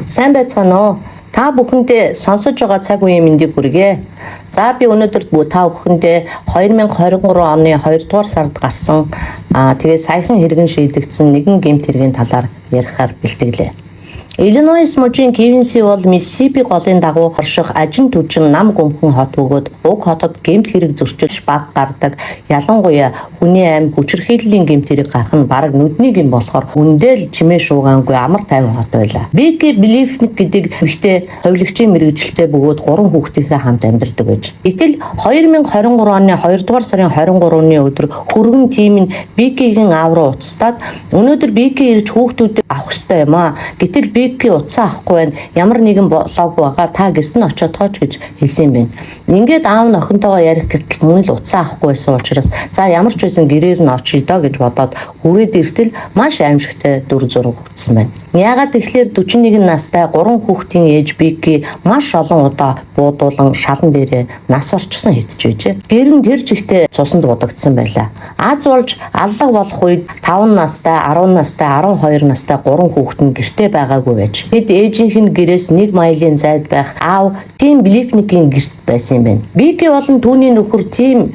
Сайн байцгаана уу? Та бүхэндээ сонсож байгаа цаг үеийн мэндийг хүргье. За би өнөөдөр та бүхэндээ 2023 оны 2 дугаар сард гарсан тэгээд саяхан хэрэгэн шийдэгдсэн нэгэн гэмт хэргийн талаар ярихаар бэлтгэлээ. Иллинойс мужийн Кивинси бол Миссисипи голын дагуу орших ажин түжин нам гүмхэн хот бөгөөд уг хотод гэмт хэрэг зөрчилж баг гардаг. Ялангуяа хүний аим хүчирхийллийн гэмт хэрэг гарах нь бараг нүдний гэм болохоор үндэл чимээ шуугаангүй амар тайван хот байлаа. Бики Блифник гэдэг ихтэй хувилагчийн мэргэжилтэй бөгөөд 3 хүүхдийнхээ хамт амьдардаг байж. Гэтэл 2023 оны 2 дугаар сарын 23-ны өдөр хөргөн тим нь Бикигийн аав руу уцтаад өнөөдөр Бики ирж хүүхдүүдийг авах ёстой юм аа. Гэтэл Бики утсаа авахгүй байна. Ямар нэгэн болоогүй байгаа. Та гэрт нь очиод тооч гэж хэлсэн юм байна. Ингээд аав нь охинтойгоо ярих гэтэл мөн л утсаа авахгүй байсан учраас за ямар ч байсан гэрээр нь очие доо гэж бодоод хүрээд иртэл маш аимшигтай дүр зураг өгсөн байна. Яагаад тэгэхээр 41 настай 3 хүүхдийн ээж Бики маш олон удаа буудуулан шалан дээрээ нас орчихсон хэвчэж байжээ. Гэр нь тэр жигтэй цусанд будагдсан байлаа. Аз болж аллах болох үед 5 настай, 10 настай, 12 настай 3 хүүхэд нь гэртээ байгаагүй байж. Тэд ээжийнх нь гэрээс 1 майлын зайд байх аав Тим Блифникийн гэрт байсан юм байна. Бики болон түүний нөхөр Тим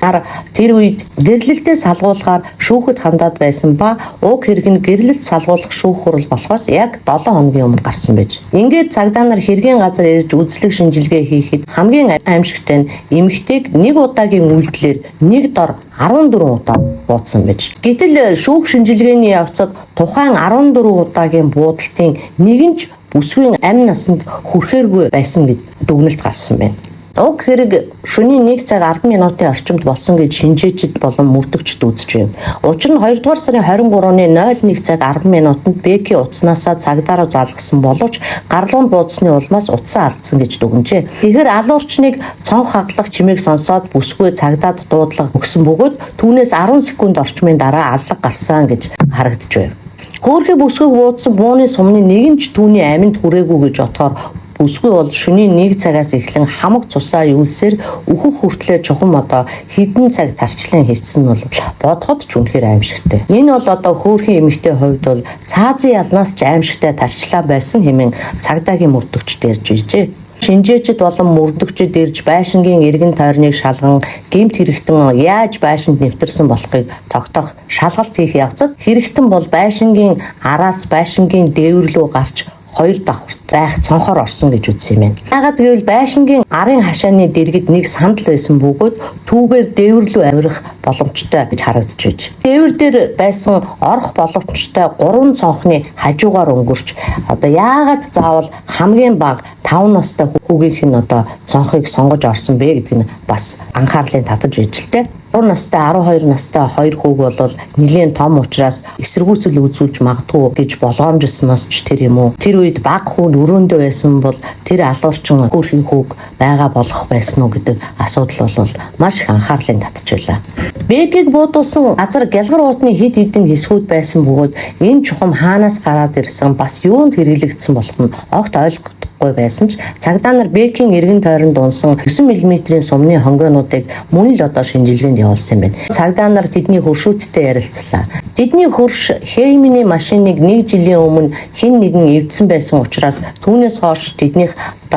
тэр үед гэрлэлтэд салгуулахаар шүүхэд хандаад байсан ба уг хэрэг нь гэрлэлт салгуулах шүүх хурал болохоос яг 7 хоногийн өмнө гарсан байж. Ингээд цагдаа нар хэргийн газар ирж үзлэг шинжилгээ хийхэд хамгийн аимшигтай нь эмэгтэйг 1 удаагийн үйлдэлээр 1 дор 14 удаа буудсан байж. Гэтэл шүүх шинжилгээний явцад тухайн 14 удаагийн буудалтын нэг нь ч бүсгүй амь насанд хүрэхээргүй байсан гэж дүгнэлт гарсан байна. Уг хэрэг шөнийн 1 цаг 10 минутын орчимд болсон гэж шинжээчид болон мөрдөгчд үзэж байна. Учир нь 2 дугаар сарын 23-ны 01 цаг 10 минутанд Бики утаснасаа цагдаа руу залгасан боловч гарлуунд буудсны улмаас утсаа алдсан гэж дүгнжээ. Тэгэхээр алуурчныг цонх хаглах чимээг сонсоод бүсгүй цагдаад дуудлага өгсөн бөгөөд түүнээс 10 секунд орчмын дараа аллах гарсан гэж харагдаж байна. Хөөрхий бүсгүйг буудсан бууны сумны нэг нь ч түүний аминд хүрээгүй гэж бодохоор бүсгүй бол шөнийн 1 цагаас эхлэн хамаг цусаа юулсээр өөхөх хүртлээр чухам одоо хэдэн цаг тарчлан хэвцсэн нь бол бодоход ч үнэхээр аимшигтай. Энэ бол одоо хөөрхий эмэгтэй хувьд бол цаазын ялнаас ч аимшигтай тарчлаа байсан хэмээн цагдаагийн мөрдөгчд ярьж байжээ. Шинжээчид болон мөрдөгчид ирж байшингийн эргэн тойрныг шалган гэмт хэрэгтэн яаж байшинд нэвтэрсэн болохыг тогтоох шалгалт хийх явцад хэрэгтэн бол байшингийн араас байшингийн дээвэр рүү гарч 2 давхарт байх цонхоор орсон гэж үзсэн юм байна. Яагаад гэвэл байшингийн арын хашааны дэргэд нэг сандал байсан бөгөөд түүгээр дээвэр рүү авирах боломжтой гэж харагдаж байж. Дээвэр дээр байсан орох боломжтой 3 цонхны хажуугаар өнгөрч одоо яагаад заавал хамгийн бага 5 настай хүүгийнх нь одоо цонхыг сонгож орсон бэ гэдэг нь бас анхаарлын татаж байж л дээ. 3 настай 12 настай 2 хүүг бол нэлийн том учраас эсэргүүцэл үзүүлж магадгүй гэж болгоомжсоноос ч тэр юм уу. Тэр үед бага хүн өрөөндөө байсан бол тэр алуурчин хөөрхий хүүг байгаа болох байсан уу гэдэг асуудал бол маш их анхаарлын татж байлаа. Бекиг буудуулсан газар гялгар уутны хид хідэн хэсгүүд байсан бөгөөд энэ чухам хаанаас гараад ирсэн бас юунд хэрэглэгдсэн болох нь огт ойлгохгүй байсан ч цагдаа нар Бекийн эргэн тойронд унсан 9 мм-ийн сумны хонгойнуудыг мөн л одоо шинжилгээнд явуулсан байна. Цагдаа нар тэдний хөршүүдтэй ярилцлаа. Тэдний хөрш Хеймний машиныг 1 жилийн өмнө хэн нэгэн эвдсэн байсан учраас түүнээс хойш тэднийх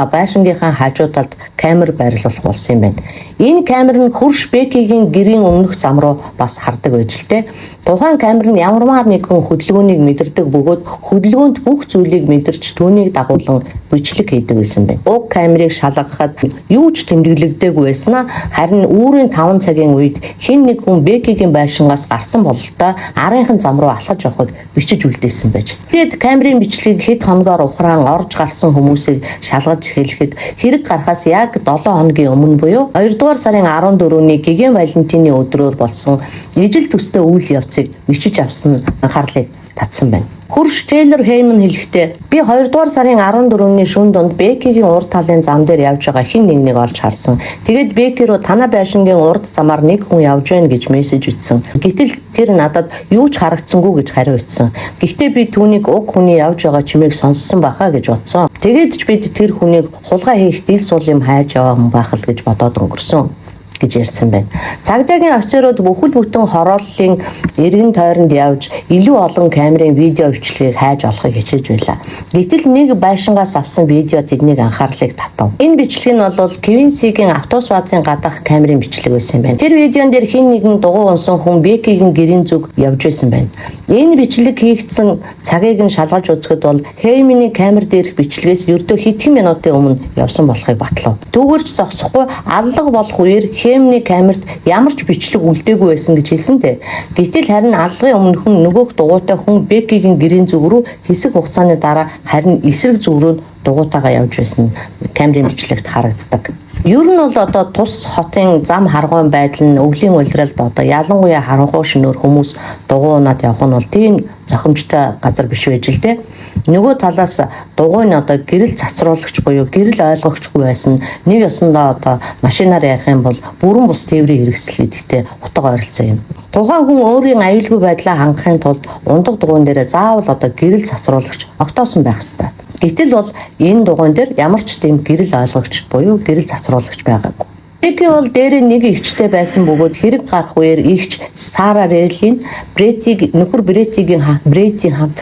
байшингийнхаа хажуу талд камер байрлуулах болсон юм байна. Энэ камер нь хөрш Бекигийн гэрийн өмнөх зам руу бас хардаг байж л дээ. Тухайн камер нь ямарваа нэгэн хөдөлгөөнийг мэдэрдэг бөгөөд хөдөлгөөнд бүх зүйлийг мэдэрч түүнийг дагуулan бичлэг хийдэг байсан байна. Уг камерыг шалгахад юу ч тэмдэглэгдээгүй байснаа харин үүрийн 5 цагийн үед хэн нэг хүн Бекигийн байшингаас гарсан бололтой арынхан зам руу алхаж явахыг бичиж үлдээсэн байж. Тэгэд камерын бичлэгийг хэд хоногоор ухраан орж гарсан хүмүүсийг шалгаж хэлэхэд хэрэг гарахаас яг 7 хоногийн өмнө буюу 2 дугаар сарын 14-ний Гиген Валентины өдрөөр болсон ижил төстэй үйл явцыг бичиж авсан нь анхаарлыг татсан байна. Хөрш Тейлор Хейман хэлэхдээ би 2 дугаар сарын 14-ний шөнө донд Бекигийн урд талын зам дээр явж байгаа хэн нэгнийг олж харсан. Тэгээд Беки руу танай байшингийн урд замаар нэг хүн явж байна гэж мессеж ütсэн. Гэтэл тэр надад юу ч харагдсангүй гэж хариу ütсэн. Гэхдээ би түүнийг уг хүний явж байгаа чимээг сонссон байхаа гэж бодсон. Тэгээд ч бид тэр хүнийг хулгай хийх дил сул юм хайж яваа хүн байх л гэж бодоод өнгөрсөн. гэж ярьсан байна. Цагдаагийн офицерууд бүхэл бүтэн хорооллын эргэн тойронд явж илүү олон камерын видео бичлэгийг хайж олохыг хичээж байлаа. Гэтэл нэг байшингаас авсан видео тэднийг анхаарлыг татав. Энэ бичлэг нь бол Квинсигийн автобус баазын гадаах камерын бичлэг байсан байна. Тэр видеон дээр хэн нэгэн дугуй унсан хүн Беккигийн гэрийн зүг явж байсан байна. Энэ бичлэг хийгдсэн цагийг нь шалгаж үзэхэд бол Хейминий камер дээрх бичлэгээс ердөө хэдхэн минутын өмнө явсан болохыг батлав. Түүгээрч зогсохгүй алга болох үеэр Хейминий камерт ямар ч бичлэг үлдээгүй байсан гэж хэлсэнтэй. Гэтэл харин алгын өмнөхөн нөгөөх дугуйтай хүн Беккигийн гэрийн зүг рүү хэсэг хугацааны дараа харин эсрэг зүг рүү дугуйтайгаа явж байсан камерын бичлэгт харагддаг. Ер нь бол одоо тус хотын зам харгуун байдал нь өвлийн улиралд одоо ялангуяа харанхуй шөнөөр хүмүүс дугуйнаад явах нь бол тийм зохимжтой газар биш байж л дээ. Нөгөө талаас дугуй нь одоо гэрэл цацруулагч буюу гэрэл ойлгогчгүй байсан. Нэг ёсондоо одоо машинаар ярих юм бол бүрэн бус тээврийн хэрэгсэл гэдэгтэй утга ойролцоо юм. Тухайн хүн өөрийн аюулгүй байдлаа хангахын тулд ундаг дугуйн дээр заавал одоо гэрэл цацруулагч огтоосон байх ёстой. Гэтэл бол энэ дугуйн дээр ямар ч тийм гэрэл ойлгогч буюу гэрэл цацруулагч байгаагүй. Бекки бол дээрээ нэг эгчтэй байсан бөгөөд хэрэг гарах үеэр эгч Сара Рейлийн нөхөр Бретигийн хамт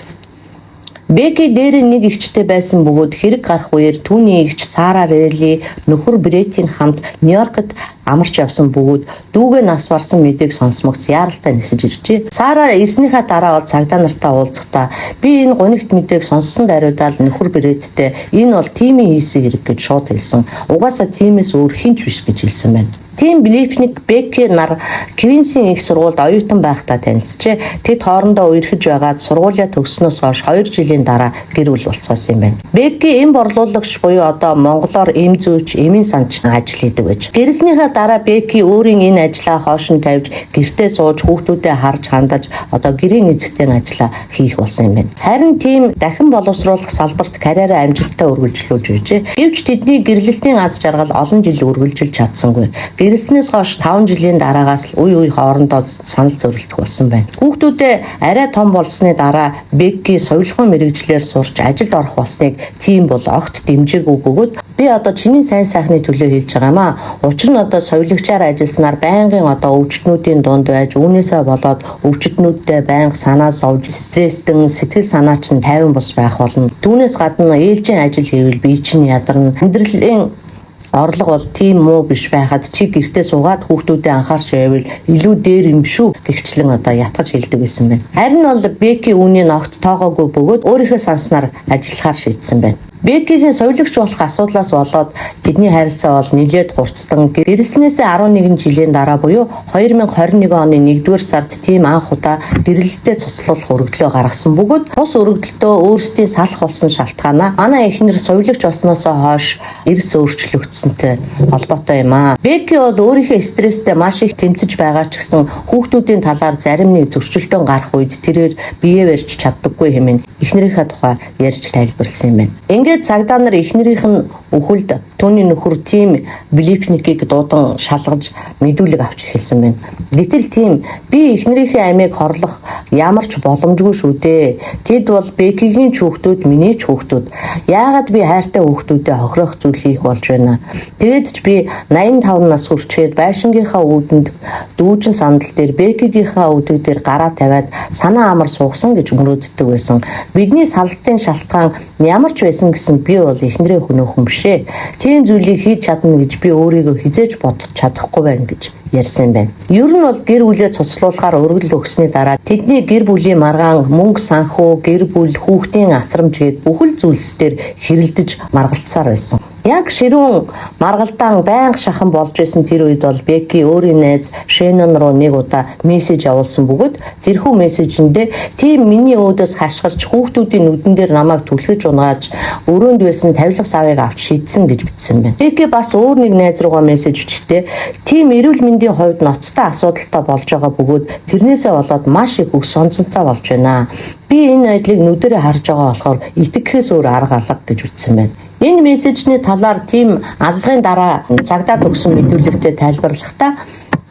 Бекки дээрээ нэг эгчтэй байсан бөгөөд хэрэг гарах үеэр түүний эгч Сара Рейли нөхөр Бретийн хамт Нью-Йоркт амарч явсан бөгөөд дүүгээ нас барсан мэдээг сонсмогц яаралтай нисэж иржээ. Сара ирснийхаа дараа бол цагдаа нартай уулзахдаа би энэ гонигт мэдээг сонссон даруйдаал нөхөр Бреттэй энэ бол тимийн хийсэн хэрэг гэж шууд хэлсэн. Угаасаа тимээс өөр хинч биш гэж хэлсэн байна. Тим Блифник Бекки нар Квинсийн их сургуульд оюутан байхдаа танилцжээ. Тэд хоорондоо үерхэж байгаад сургуулиа төгснөөс хойш 2 жилийн дараа гэр бүл болцоосон юм байна. Бекки эм борлуулагч буюу одоо монголоор эм зөөч, эмийн санч ажил хийдэг байж. Гэрэлснийхаа дараа Бекки өөрийн энэ ажлаа хойш нь тавьж гэртээ сууж хүүхдүүдэд харж хандаж одоо гэрийн эзэгтэй ажлаа хийх болсон юм байна. Харин Тим дахин боловсруулах салбарт карьераа амжилттай үргэлжлүүлж байжээ. Гэвч тэдний гэрлэлтийн аз жаргал олон жил үргэлжилж чадсангүй. Гэрэлснээс хойш 5 жилийн дараагаас л үе хоорондоо санал зөрөлдөх болсон байна. Хүүхдүүдээ арай том болсны дараа Бекки соёлгын мэрэгжлээр сурч ажилд орох болсныг Тим бол огт дэмжээгүй бөгөөд би одоо чиний сайн сайхны төлөө хэлж байгаа юм аа. Учир нь одоо соёлогчаар ажилласнаар байнгын одоо өвчтнүүдийн дунд байж үүнээсээ болоод өвчтнүүдтэй байнга санаа зовж стресстэн сэтгэл санаа чинь тайван бус байх болно. Түүнээс гадна ээлжийн ажил хийвэл бие чинь ядарна. Амьдралын орлого бол тийм муу биш байхад чи гэртээ суугаад хүүхдүүдэд анхаарч байвал илүү дээр юм шүү гэгчлэн одоо ятгаж хэлдэг байсан байна. Харин бол Бекки үүнийг огт тоогоогүй бөгөөд өөрийнхөө санснаар ажиллахаар шийдсэн байна. Беккигийн соёлогч болох асуудлаас болоод тэдний харилцаа бол нэлээд хурцсан. Гэрэлснээс 11 жилийн дараа буюу 2021 оны 1-р сард Тим анх удаа гэрэлтээ цуцлуулах өргөдлөө гаргасан бөгөөд бус өргөдөлтөө өөрсдийн салах болсон шалтгаанаа манай эхнэр соёлогч болсноос хойш эрс өөрчлөгдсөнтэй холбоотой юм аа. Бекки бол өөрийнхөө стресстэй маш их тэмцэж байгаа ч гэсэн хүүхдүүдийн талаар зарим нэг зөрчилдөөн гарах үед тэрээр бие барьж чаддаггүй хэмээн эхнэрийнхээ тухай ярьж тайлбарласан юм байна. Цагдаа нар эхнэрийнх нь өхөлд түүний нөхөр Тим Блифникийг дуудан шалгаж мэдүүлэг авч эхэлсэн байна. Гэтэл Тим би эхнэрийнхээ амийг хорлох ямар ч боломжгүй шүү дээ. Тэд бол Беккигийн хүүхдүүд, миний ч хүүхдүүд. Яагаад би хайртай хүүхдүүдэд хохирох зүйл хийх болж байна? Тэгээд ч би 85 нас хүрчээд байшингийнхаа үүдэнд дүүжин сандал дээр Беккигийнхаа үүдэг дээр гараа тавиад санаа амар суугсан гэж мөрөөддөг байсан. Бидний салтын шалтгаан ямар ч байсан гэсэн би бол эхнэрээ хөнөөхөн бишээ. Тийм зүйлийг хийж чадна гэж би өөрийгөө хизээж бодож чадахгүй байна гэж ярьсан байна. Ер нь бол гэр бүлээ цуцлуулахаар өргөл өгсөний дараа тэдний гэр бүлийн маргаан, мөнгө санхүү, гэр бүл, хүүхдийн асрамж гээд бүхэл зүйлс дээр хэрэлдэж маргалцсаар байсан. Яг ширүүн маргалдаан байнга шахан болж исэн тэр үед бол Бекки өөрийн найз Шеннон руу нэг удаа мессеж явуулсан бөгөөд тэрхүү мессежиндээ "Тим миний өөдөөс хашгирч хүүхдүүдийн нүдэн дээр намайг түлхэж унгааж өрөөнд байсан тавилга савыг авч шийдсэн" гэж бичсэн байна. Бекки бас өөр нэг найз руугаа мессеж өчтдээ "Тим эрүүл мэндийн хувьд ноцтой асуудалтай болж байгаа бөгөөд тэрнээсээ болоод маш их өг сонцонтой болж байна. Би энэ байдлыг нүдэрээ харж байгаа болохоор итгэхээс өөр арга алга" гэж бичсэн байна. Энэ мессежний талаар Тим алгын дараа цагдаад өгсөн мэдүүлэгтээ тайлбарлахдаа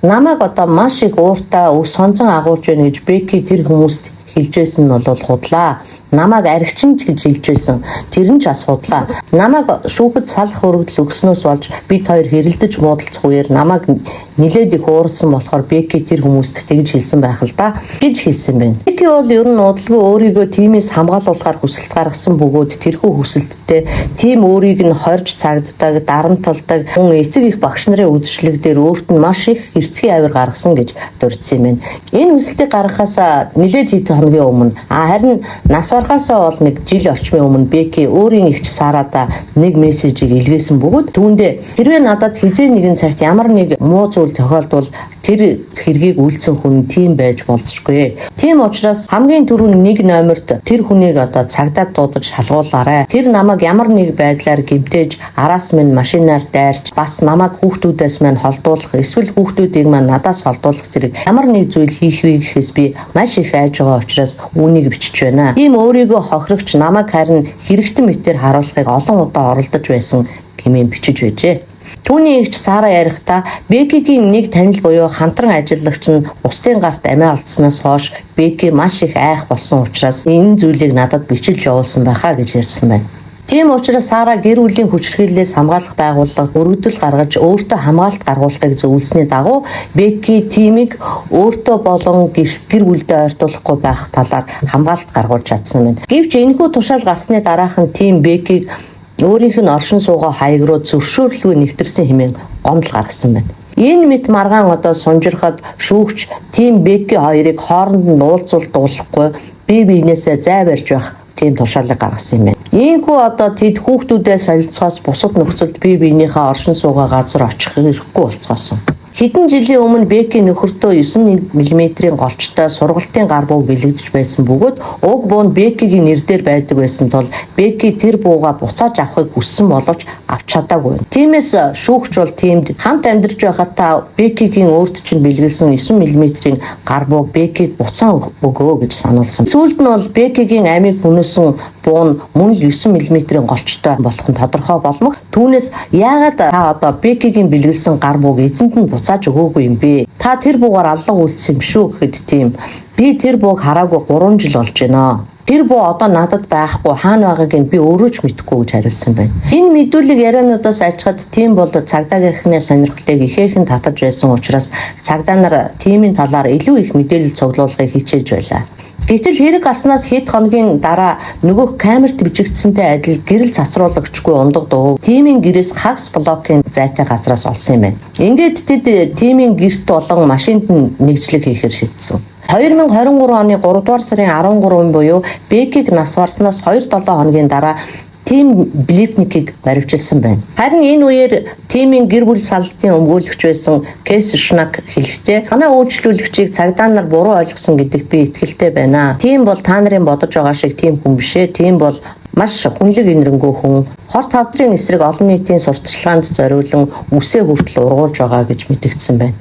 намайг одоо маш их ууртай өг сонцон агуулж байна гэж Бекки тэр хүмүүст хэлж байсан нь бол худлаа. Намайг аригчин гэж хэлж байсан. Тэр нь ч бас худлаа. Намайг шүүхэд салах өргөдөл өгснөөс болж бид хоёр хэрэлдэж муудалцах үеэр намайг нилээд их уурсан болохоор Бекки тэр хүмүүст тэгж хэлсэн байх л да гэж хэлсэн байна. Бекки бол ер нь удалгүй өөрийгөө тимээс хамгаалуулахар хүсэлт гаргасан бөгөөд тэрхүү хүсэлттэй тим өөрийг нь хорж цагддаг, дарамталдаг, хүн эцэг их багш нарын үдшилэг дээр өөрт нь маш их хэрцгий авир гаргасан гэж дурдсан юм байна. Энэ хүсэлтийг гаргахаас нилээд хэдэн хоногийн өмнө харин нас барахаасаа бол нэг жил орчмын өмнө Бекки өөрийн эгч Сарадаа нэг мессежийг илгээсэн бөгөөд түүндээ хэрвээ надад хизээ нэгэн цагт ямар нэг муу зүйл тохиолдвол тэр хэргийг үйлцэн хүн тийм байж болзошгүй. Тийм учраас хамгийн түрүүнд 1 номерт тэр хүнийг цагдаад дуудаж шалгуулаарай. Тэр намайг ямар нэг байдлаар гэмтээж араас минь машинаар дайрч бас намайг хүүхдүүдээс минь холдуулах эсвэл хүүхдүүдийг минь надаас холдуулах зэрэг ямар нэг зүйл хийхвээ гэхээс би маш их айж байгаа учраас үүнийг бичиж байна. Тийм өөрийгөө хохирогч намайг харин хэрэгтэн мэтээр харуулахыг олон удаа оролдож байсан хэмээн бичиж байжээ. Түүний эгч Сара ярихдаа Беккигийн нэг танил буюу хамтран ажиллагч нь устын гарт амиа олдсноос хойш Бекки маш их айх болсон учраас энэ зүйлийг надад бичиж явуулсан байхаа гэж ярьсан байна. Тийм учраас Сара гэр бүлийн хүчирхийллээс хамгаалах байгууллага өргөдөл гаргаж өөртөө хамгаалалт гаргуулахыг зөвлөсний дагуу Бекки тимийг өөртөө болон гэр бүлдээ ойртуулахгүй байх талаар хамгаалалт гаргуулж чадсан байна. Гэвч энэхүү тушаал гарсны дараахан тим Беккиг өөрийнх нь оршин суугаа хаяг руу зөвшөөрлгүй нэвтэрсэн хэмээн гомдол гаргасан байна. Энэ мэт маргаан сунжирхад шүүгч тим Бекки хоёрыг хооронд нь уулзуулахгүй бие биенээсээ зай барьж байх тийм тушаалыг гаргасан юм байна. Ийхүү тэд хүүхдүүдээ солилцохоос бусад нөхцөлд бие биенийхээ оршин суугаа газар очих хэрэггүй болцгоосон. Хэдэн жилийн өмнө Бекки нөхөртөө 9 мм-ийн голчтой сургалтын гар бууг бэлэгдэж байсан бөгөөд уг буу нь Беккигийн нэр дээр байдаг байсан тул Бекки тэр бууга буцааж авахыг хүссэн боловч авч чадаагүй. Тиймээс шүүгч бол тиймд хамт амьдарч байхад Беккигийн өөрт чинь бэлгэлсэн 9 мм-ийн гар бууг Беккид буцаан өгөө гэж сануулсан. Сүүлд нь бол Беккигийн амийг хүнөөсөн буу нь мөн л 9 мм-ийн голчтой болох нь тодорхой болмог. Түүнээс яагаад та Беккигийн бэлгэлсэн гар бууг эзэнд нь буцааж өгөөгүй юм бэ? Та тэр буугаар алга үлдсэн юм шүү гэхэд тийм. Би тэр бууг хараагүй 3 жил болж байна. Тэр буу одоо надад байхгүй хаана байгааг нь би өөрөө ч мэдэхгүй гэж хариулсан байна. Энэ мэдүүлэг яриануудаас ачаад тийм бол цагдаагийнхны сонирхлыг ихээхэн татаж байсан учраас цагдаа нар тимийн талаар илүү их мэдээлэл цуглуулахыг хичээж байлаа. Гэтэл хэрэг гарснаас хэд хоногийн дараа нөгөөх камерт бичигдсэнтэй адил гэрэл цацруулагчгүй ундаг дуу тимийн гэрээс хагас блокийн зайтай газраас олсон юм байна. Ингээд тэд тимийн гэрт болон машинд нэгжлэг хийхээр шийдсэн. 2023 оны 3 дугаар сарын 13-нд буюу Беккиг нас барснаас 2-7 хоногийн дараа тим Блипникийг баривчилсан байна. Харин энэ үеэр тимийн гэр бүл саллтын өмгөөлөгч байсан Кейс Шнак хэлэхдээ манай үйлчлүүлэгчийг цагдаа нар буруу ойлгосон гэдэгт би итгэлтэй байна. Тим бол та нарын бодож байгаа шиг тим хүн бишээ. Тим бол маш хүнлэг инэрэнгөө хүн. Хор тавдрын эсрэг олон нийтийн сурталчилгаанд зориулан үсээ хүртэл ургуулж байгаа гэж мэдэгдсэн байна.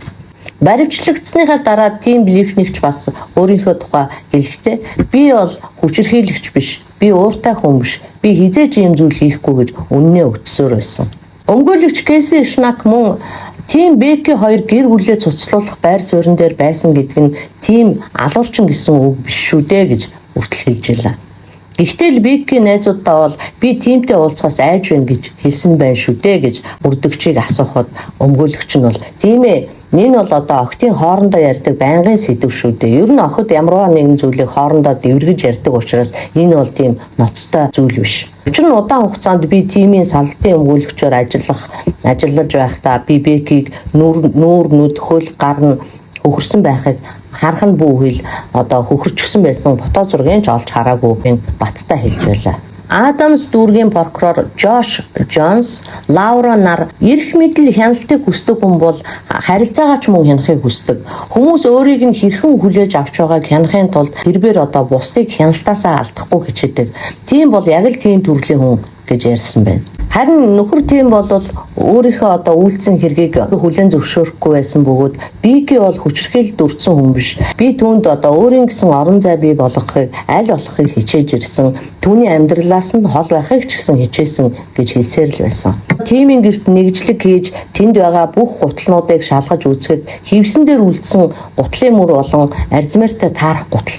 Баривчлагдсныхаа дараа тим Блипникч бас өөрийнхөө тухай хэлэхдээ би бол хүчирхийлэгч биш. Би ууртай хүн биш. Би хизээч ийм зүйл хийхгүй гэж үннээ өтсөөр байсан. Өмгөөлөгч Кейси Шнак мөн тим Бекки хоёр гэр бүлээ цуцлуулах байр суурин дээр байсан гэдэг нь тим алуурчин гэсэн үг биш шүү дээ гэж үртэл хэлж байлаа. Гэхдээ Бекки найзуудаа бол би тимтэй уулзахаас айж байна гэж хэлсэн байх шүү дээ гэж бүрдөгчийг асуухад өмгөөлөгч нь бол тийм ээ энэ бол охидын хоорондоо ярьдаг байнгын сэдв шүү дээ. Ер нь охид ямарваа нэгэн зүйлийг хоорондоо дэвэргэж ярьдаг учраас энэ бол тийм ноцтой зүйл биш. Учир нь удаан хугацаанд би тимийн саллтын өмгөөлөгчөөр ажиллаж байхдаа би Беккиг нүүр нүд хөл гар нь хөхөрсөн байхыг харах нь бүү хэл хөхөрчсөн байсан фото зургийг ч олж хараагүй баттай хэлж байлаа. Адамс дүүргийн прокурор Жош Джонс Лаура нар эрх мэдэл хяналтыг хүсдэг хүн бол харилцаагаа ч мөн хянахыг хүсдэг. Хүмүүс өөрийг нь хэрхэн хүлээж авч байгааг хянахын тулд тэрбээр бусдыг хяналтаасаа алдахгүй хичээдэг. Тийм бол яг л тийм төрлийн хүн гэж ярьсан байна. Харин нөхөр тийм бол өөрийнхөө үйлцэн хэргийг хүлээн зөвшөөрөхгүй байсан бөгөөд Бекки бол хүчирхийлэл дүрцэн хүн биш. Би түүнд өөрийн гэсэн орон зай бий болгохыг аль болохыг хичээж ирсэн. Түүний амьдралаас нь хол байхыг ч гэсэн хичээсэн гэж хэлсээр л байсан. Тимийн гэрт нэгжлэг хийж тэнд байгаа бүх гутлнуудыг шалгаж үзэхэд хивсэн дээр үлдсэн гутлын мөр болон арзмаартай таарах гутал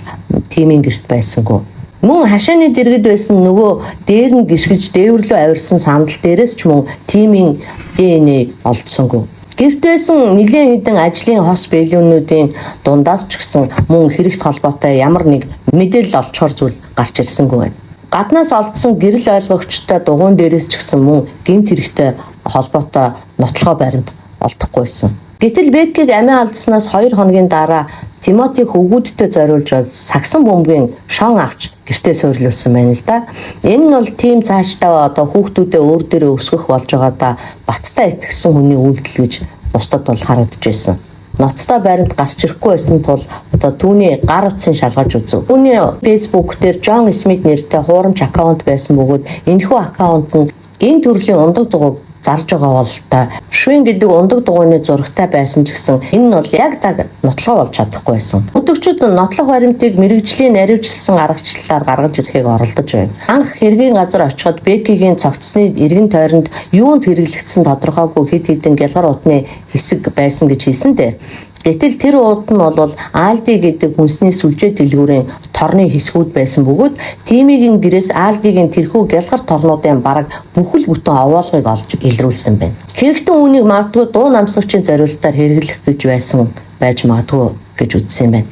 Тимийн гэрт байсангүй. Мөн хашааны дэргэд байсан нөгөө дээр нь гიშгэж дээвэрлөө авирсан сандал дээрээс ч мөн Тимийн ДНХ олдсонгүй. Гэрт байсан нэлээд хэдэн ажлын хос биелүүнүүдийн дундаас ч гэсэн мөн хэрэгт холбоотой ямар нэг мэдээлэл олцохоор зүйл гарч ирсэнгүй байна. Гаднаас олдсон гэрэл ойлгогчтой дугуйн дээрээс ч гэсэн мөн гэмт хэрэгтэй холбоотой нотлохоо баримт олдохгүйсэн. Гэтэл Беккиг амиа алдснаас 2 хоногийн дараа Тимоти хөвгүүдтэй зориулж сагсан бөмбөгийн шон авч гэртээ суйрлуулсан байна л да. Энэ нь бол тим цаашдаа одоо хүүхдүүдээ өөр дээрээ өсгөх болж байгаадаа баттай итгэсэн хүний үйлдэл гэж бусдад бол харагдаж байсан. Ноцтой баримт гарч ирэхгүй байсан тул одоо түүний гар утсын шалгаж үзв. Түүний Facebook дээр Джон Смит нэртэй хуурамч аккаунт байсан бөгөөд энэхүү аккаунт нь энэ төрлийн ундаг дугуйг зарж байгаа бололтой. Швен гэдэг ундаг дугуйны зурагтай байсан ч гэсэн энэ нь бол яг даг нотлохоо болж чадахгүй байсан. Өдөгчид нотлох баримтыг мэрэгжлийн наривчлсан аргачлалаар гаргаж ирэхийг оролдож байна. Анх хэргийн газар очиход Беккигийн цогцсны эргэн тойронд юунд хэрэглэгдсэн тодорхойгүй хэд хэдэн гялгар утны хэсэг байсан гэж хэлсэнтэй. Гэтэл тэр ууд нь бол Алди гэдэг хүнсний сүлжээ дэлгүүрийн торны хэсгүүд байсан бөгөөд Тимигийн гэрээс Алдигийн тэрхүү гялгар торнуудын бараг бүхэл бүтэн овоолгыг олж илрүүлсэн байна. Хэрэгтэн үүнийг магадгүй дуу намсагчийн зориулалтаар хэрэглэх гэж байж магадгүй гэж үзсэн юм байна.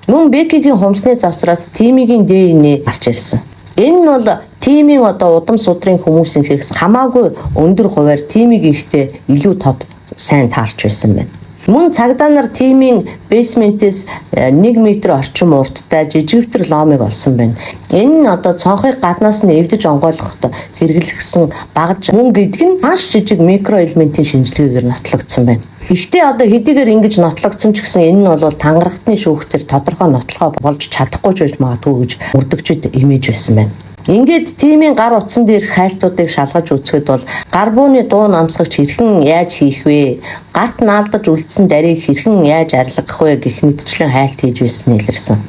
Мөн Беккигийн хумсны завсраас Тимигийн ДНХ гарч ирсэн. Энэ нь бол Тимийн одоо удам судрын хүмүүсийнхээс хамаагүй өндөр хувиар Тимиг ихтэй илүү тод сайн таарч байсан байна. Мөн цагдаа нар Тимийн бейсментээс 1 м орчим урттай жижигвтер ломыг олсон байна. Энэ нь одоо цонхыг гаднаас нь эвдэж онгойлгоход хэрэглэсэн багж мөн гэдэг нь маш жижиг микроэлементийн шинжилгээгээр нотлогдсон байна. Гэхдээ одоо хэдийгээр ингэж нотлогдсон ч гэсэн энэ нь бол тангарахтны шүүхтэр тодорхой нотлохоо болж чадахгүй ч байж магадгүй гэж мөрдөгчд имэж байсан байна. Ингээд Тимийн гар утсан дээрх хайлтуудыг шалгаж үзэхэд бол гар бууны дуу намсгагч хэрхэн яаж хийх вэ? Гарт наалдаж үлдсэн дарийг хэрхэн яаж арилгах вэ гэх мэтчлэн хайлт хийж байсан илэрсэн.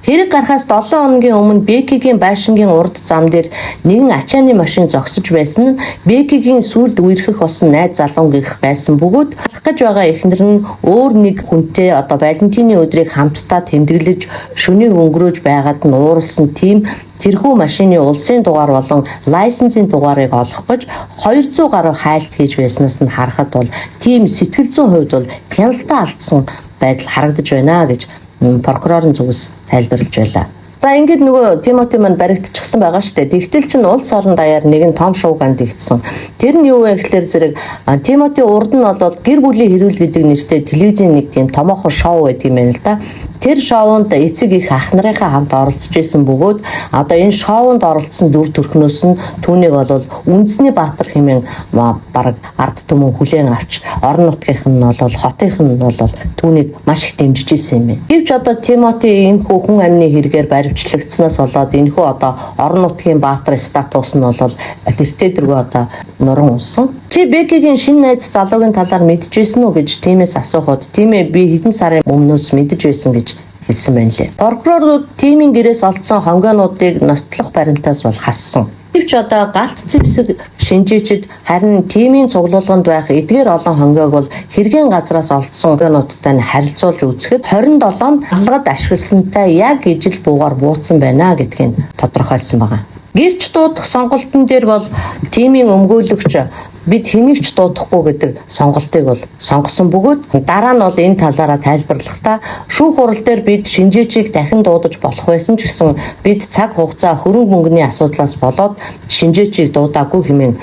Хэрэг гарахаас 7 хоногийн өмнө Беккигийн байшингийн урд зам дээр нэгэн ачааны машин зогсож байсан нь Беккигийн сүлд үерхэх болсон найз залуу гэх байсан бөгөөд алах гэж байгаа эхнэр нь өөр нэг хүнтэй одоо Валентины өдрийг хамтдаа тэмдэглэж шөнийг өнгөрөөж байгаад нь ууралсан Тим тэрхүү машины улсын дугаар болон лайсенсийн дугаарыг олох гэж 200 гаруй хайлт хийж байснаас нь харахад бол Тим сэтгэл зүйн хувьд бол хяналтаа алдсан байдал харагдаж байна гэж прокурорын зүгээс тайлбарлаж байлаа. За ингээд нөгөө Тимоти маань баригдчихсан байгаа шүү дээ. Тэгтэл чинь улс орон даяар нэгэн том шоу гандигдсан. Тэр нь юу вэ гэхээр зэрэг Тимоти урд нь бол гэр бүлийн хэрүүл гэдэг нэртэй телевизийн нэг тийм томоохон шоу байдаг юм байна л да. Тэр шоунд эцэг их ах нарынхаа хамт оролцож исэн бөгөөд одоо энэ шоунд оролцсон дүр төрхнөөс нь түүнийг бол үндэсний баатар хэмээн бараг ард түмэн хүлээн авч орон нутгийнх нь бол хотынх нь бол түүнийг маш их дэмжиж исэн юм байна. Гэвч одоо Тимоти иймхүү хүн амны хэрэгээр баримтчлагдсанаас болоод энэхүү одоо орон нутгийн баатар статус нь бол тэртээ дөрвөө одоо нуран унсан. Чи Беккигийн шинэ найз залуугийн талаар мэдчихсэн үү гэж Тимээс асуухад Тимээ би хэдэн сарын өмнөөс мэдэж байсан гэж хэлсэн байна лээ. Прокурорууд Тимийн гэрээс олдсон хонгоонуудыг нотлох баримтаас бол хассан. Гэвч одоо галт зэвсэг шинжээчид харин Тимийн цуглуулганд байх эдгээр олон хонгойг бол хэргийн газраас олдсон хонгоонуудтай нь харилцуулж үзэхэд 27 нь алгад ашигласантай яг ижил буугаар бууцсан байна гэдгийг тодорхойлсон байна. Гэрч дуудах сонголтын дээр бол Тимийн өмгөөлөгч бид хэнийг ч дуудахгүй гэдэг сонголтыг бол сонгосон бөгөөд дараа нь бол энэ талаараа тайлбарлахдаа шүүх хурал дээр бид шинжээчийг дахин дуудаж болох байсан ч гэсэн бид цаг хугацаа хөрөнгө мөнгөний асуудлаас болоод шинжээчийг дуудаагүй хэмээн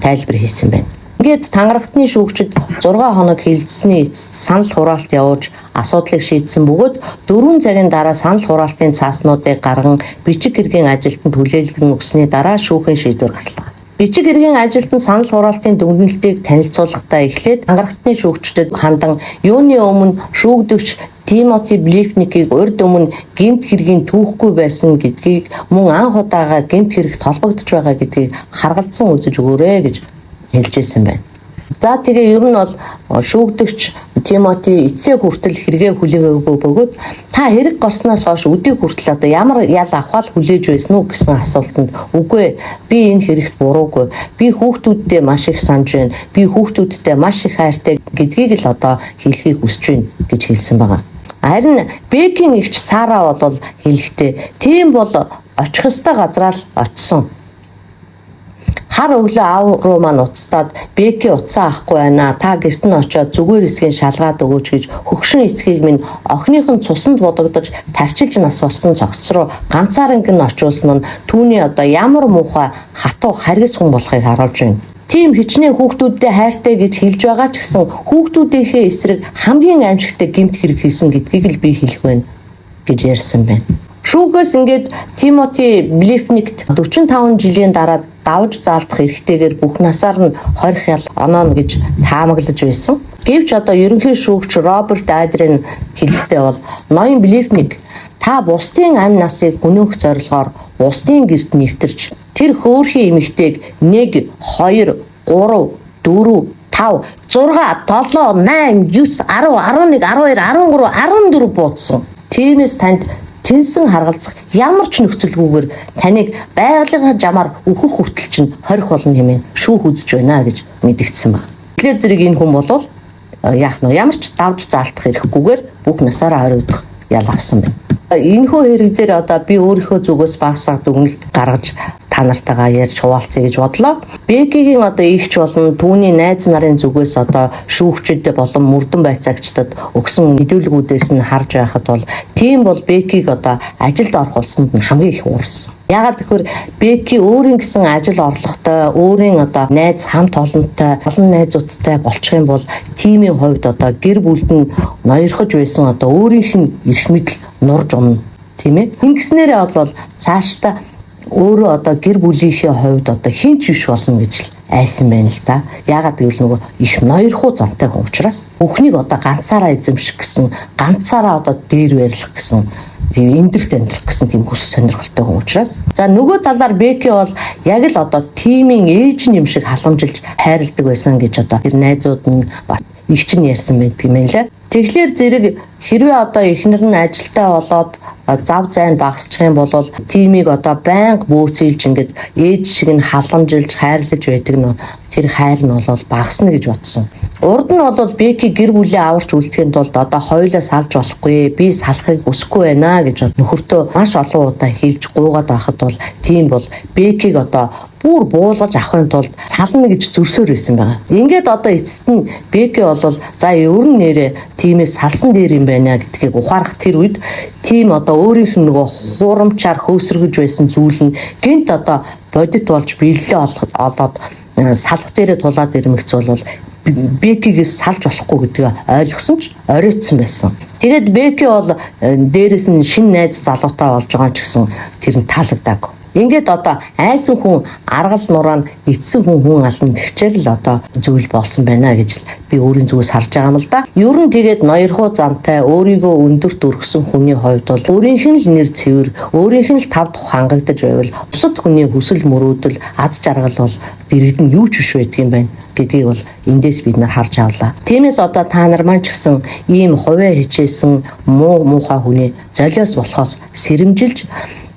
тайлбар хийсэн байна. Ингээд тангарахтны шүүгчид 6 хоног хилцсэний эцэст санал хураалт явуулж асуудлыг шийдсэн бөгөөд 4 цагийн дараа санал хураалтын цааснуудыг гарган бичиг хэргийн ажилтнанд хүлээлгэн өгсөний дараа шүүхийн шийдвэр гарлаа. Бичиг хэргийн ажилтан санал хураалтын дүгнэлтийг танилцуулахдаа эхлээд тангарахтны шүүгчдэд хандан юуны өмнө шүүгдэгч Тимоти Блэкникийг урд өмнө гэмт хэргийн түүхгүй байсан гэдгийг мөн анх удаага гэмт хэрэгт холбогдож байгаа гэдгийг харгалзан үзэж өгөөрэй гэж хэлжсэн байна. За тэгээ ер нь бол шүүгдэгч Тимоти эцсээ хүртэл хэрэгээ хүлээгээгүй бөгөөд та хэрэг гарснаас хойш өдийг хүртэл одоо ямар ял авахал хүлээж байсан уу гэсэн асуултанд үгүй би энэ хэрэгт буруугүй би хүүхдүүддээ маш их санаж байна би хүүхдүүддээ маш их хайртай гэдгийг л одоо хэлхийг хүсэж байна гэж хэлсэн байгаа. Харин Бекийн эгч Сара бол хэлэхдээ тийм бол очих ёстой газараа л очсон. Хар өглөө аав руу маань уцтаад Беки утсаа авахгүй байна. Та гэрт нь очиод зүгээр эсгийн шалгаад өгөөч гэж хөгшин эцгийг минь охиныхон цусанд бодогдож тарчилж нас барсан цогц руу ганцаарнг нь очиулсан нь түүний одоо ямар муухай хатуу харгас хүн болохыг харуулж байна. Тийм хичнээн хүүхдүүдтэй хайртай гэж хэлж байгаа ч гэсэн хүүхдүүдийнхээ эсрэг хамгийн аимшигтай гэмт хэрэг хийсэн гэдгийг л би хэлэх байна гэж ярьсан байна. Шүүхээс ингээд Тимоти Блифникт 45 жилийн дараа давж заалдах эрхтэйгээр бүх насаар нь 20 хял онооно гэж таамаглаж байсан. Гэвч одоо ерөнхий шүүгч Роберт Адрин хэлэхдээ бол ноён Блифник та бусдын амь насыг гүнөөх зорилгоор бусдын гэрт нэвтэрч тэр хөөрхий эмэгтэйг 1, 2, 3, 4, 5, 6, 7, 8, 9, 10, 11, 12, 13 буудсан. Тиймээс танд тэнсэн харгалзах ямар ч нөхцөлгүйгээр таныг байгалийн жамаар өөхөх хүртэл чинь хорих болно хэмээн шүүх үзэж байна гэж мэдгдсэн байна. Тэгэхээр зэрэг энэ хүн бол яах нь ямар ч давж заалтах хэрэггүйгээр бүх насаараа хориодох ял авсан байна. Энэхүү хэрэг дээр одоо би өөрийнхөө зүгээс багсаа дүгнэлт гаргаж та нартайгаа ярьж хуваалцъя гэж бодлоо. Бекигийн одоо ихч болон түүний найз нарын зүгээс одоо шүүгчдэд болон мөрдөн байцаагчдад өгсөн мэдүүлгүүдээс нь харж байхад бол тийм бол Бекиг одоо ажилд орох улсанд нь хамгийн их уурсан. Ягаад гэвэл Беки өөрийн гэсэн ажил орлоготой, өөрийн одоо найз хамт олонтой, олон найзуудтай болчих юм бол тимийн хувьд одоо гэр бүлд нь ноёрхож байсан одоо өөрийнх нь эрх мэдэл нурж унана. Тийм ээ. Ингэснээрээ бол цаашдаа өөрөө одоо гэр бүлийнхээ хувьд одоо хинч биш болно гэж л айсан байна л да. Ягаад гэвэл нөгөө их ноёрхуу зантай хүн учраас бүхнийг одоо ганцаараа эзэмших гэсэн, ганцаараа одоо дээр барих гэсэн, тийм эндэрт амьдрах гэсэн тийм хүс сонирхолтой хүн учраас. За нөгөө талаар Беки бол яг л одоо тимийн ээж юм шиг халамжилж хайрладаг байсан гэж одоо тэр найзууд нь игч нь ярьсан байдаг юм лээ. Тэгэхээр зэрэг хэрвээ одоо эхнэр нь ажилдаа болоод зав зайн багасчих юм бол тимийг одоо байнга бөөцөөлж ингээд ээж шиг нь халамжилж хайрлаж байдаг нь тэр хайр нь бол багасна гэж бодсон. Урд нь бол Беки гэр бүлээ аварч үлдэхэд бол одоо хоёулаа салж болохгүй, би салахыг хүсэхгүй байна гэж нөхөртөө маш олон удаа хэлж гуугаад байхад бол тийм бол Бекиг одоо бүр буулгаж авахын тулд сална гэж зөрсөөр байсан байгаа. Ингээд одоо эцэст нь Беки бол за өөрн нэрээ тимээс салсан дээр юм байна гэдгийг ухаарах тэр үед тим одоо өөрийнх нь нөгөө хуурамчаар хөөсрөгж байсан зүйл нь гинт одоо бодит болж биелэлээ олоод салах дээрээ тулаад ирмэгц бол Бекигээс салж болохгүй гэдгийг ойлгосон ч оройтсон байсан. Тэгээд Беки бол дээрээс нь шинэ найз залуутай болж байгаа ч гэсэн тэр нь таалагдаагүй. Ингээд одоо айсан хүн аргал нураа эцсэн хүн ална гэхчээр л одоо зүйл болсон байна гэж би өөрийн зүгээс харж байгаа юм л да. Ер нь тэгээд ноёрхуу зантай өөрийгөө өндөрт өргсөн хүний хувьд бол өөрийнх нь л нэр цэвэр, өөрийнх нь л тав тух хангагдаж байвал бусад хүний хүсэл мөрөөдөл аз жаргал бол дэрэгдэн юу ч биш байдгийн байна гэдгийг бол эндээс бид нар харж авлаа. Тиймээс одоо та нар маань ч гэсэн ийм хувиа хичээсэн муухай хүний золиос болохоос сэрэмжилж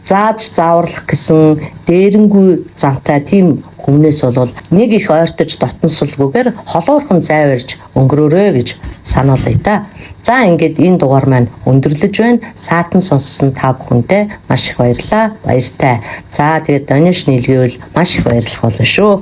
зааж зааварлах гэсэн дээрэнгүй зантай тийм хүнээс бол нэг их ойртож дотносолгүйгээр холоорхон зайварж өнгөрөөрэй гэж сануулъя да. За ингээд энэ дугаар маань өндөрлөж байна. Саатан сонссон та бүхэндээ маш их баярлалаа. Баяртай. За тэгээд донёш нийлгээвэл маш их баярлах болно шүү.